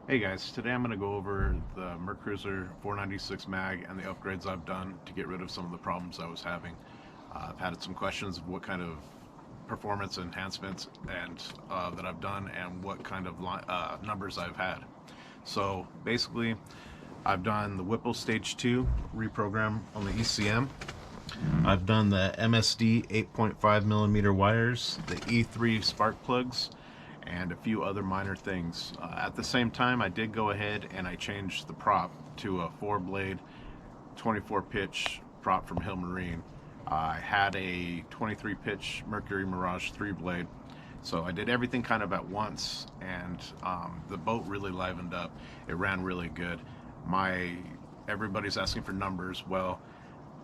Hey guys, today I'm going to go over the Mercruiser 496 mag and the upgrades I've done to get rid of some of the problems I was having. I've had some questions of what kind of performance enhancements and that I've done and what kind of numbers I've had. So basically, I've done the Whipple Stage 2 reprogram on the ECM. I've done the MSD 8.5 millimeter wires, the E3 spark plugs, and a few other minor things. At the same time, I did go ahead and I changed the prop to a 4-blade 24 pitch prop from Hill Marine. I had a 23 pitch Mercury Mirage 3-blade, so I did everything kind of at once, and the boat really livened up. It ran really good. Everybody's asking for numbers. Well,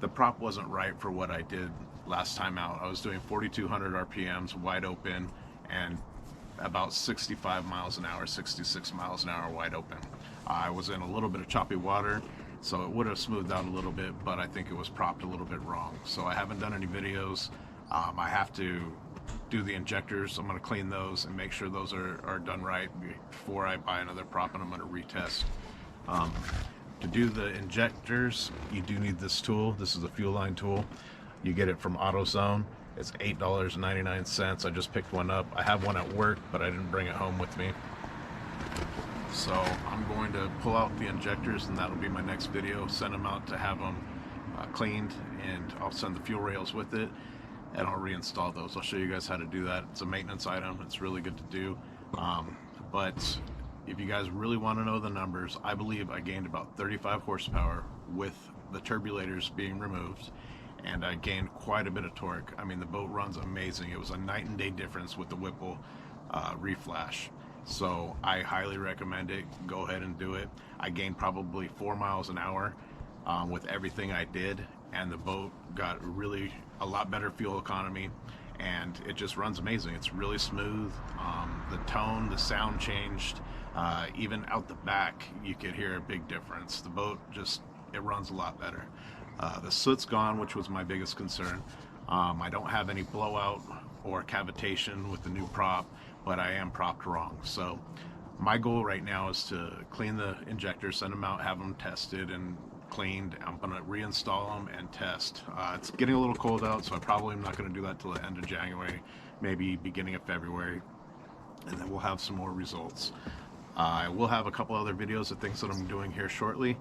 the prop wasn't right for what I did last time out. I was doing 4,200 RPMs wide open and about 65 miles an hour, 66 miles an hour wide open. I was in a little bit of choppy water, so it would have smoothed out a little bit, but I think it was propped a little bit wrong. So I haven't done any videos. I have to do the injectors. I'm going to clean those and make sure those are done right before I buy another prop, and I'm going to retest. To do the injectors, you do need this tool. This is a fuel line tool. You get it from AutoZone. It's $8.99. I just picked one up. I have one at work, but I didn't bring it home with me. So I'm going to pull out the injectors, and that'll be my next video. Send them out to have them cleaned, and I'll send the fuel rails with it, and I'll reinstall those. I'll show you guys how to do that. It's a maintenance item. It's really good to do. But if you guys really want to know the numbers, I believe I gained about 35 horsepower with the turbulators being removed, and I gained quite a bit of torque. I mean, the boat runs amazing. It was a night and day difference with the Whipple Reflash. So I highly recommend it. Go ahead and do it. I gained probably 4 miles an hour with everything I did, and the boat got really a lot better fuel economy, and it just runs amazing. It's really smooth. The tone, the sound changed. Even out the back, you could hear a big difference. The boat it runs a lot better. The soot's gone, which was my biggest concern. I don't have any blowout or cavitation with the new prop, but I am propped wrong. So my goal right now is to clean the injectors, send them out, have them tested and cleaned. I'm going to reinstall them and test. It's getting a little cold out, so I probably am not going to do that till the end of January, maybe beginning of February, and then we'll have some more results. I will have a couple other videos of things that I'm doing here shortly,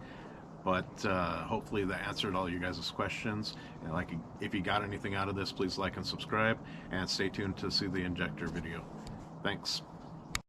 but hopefully that answered all you guys' questions. And if you got anything out of this, please like and subscribe, and stay tuned to see the injector video. Thanks.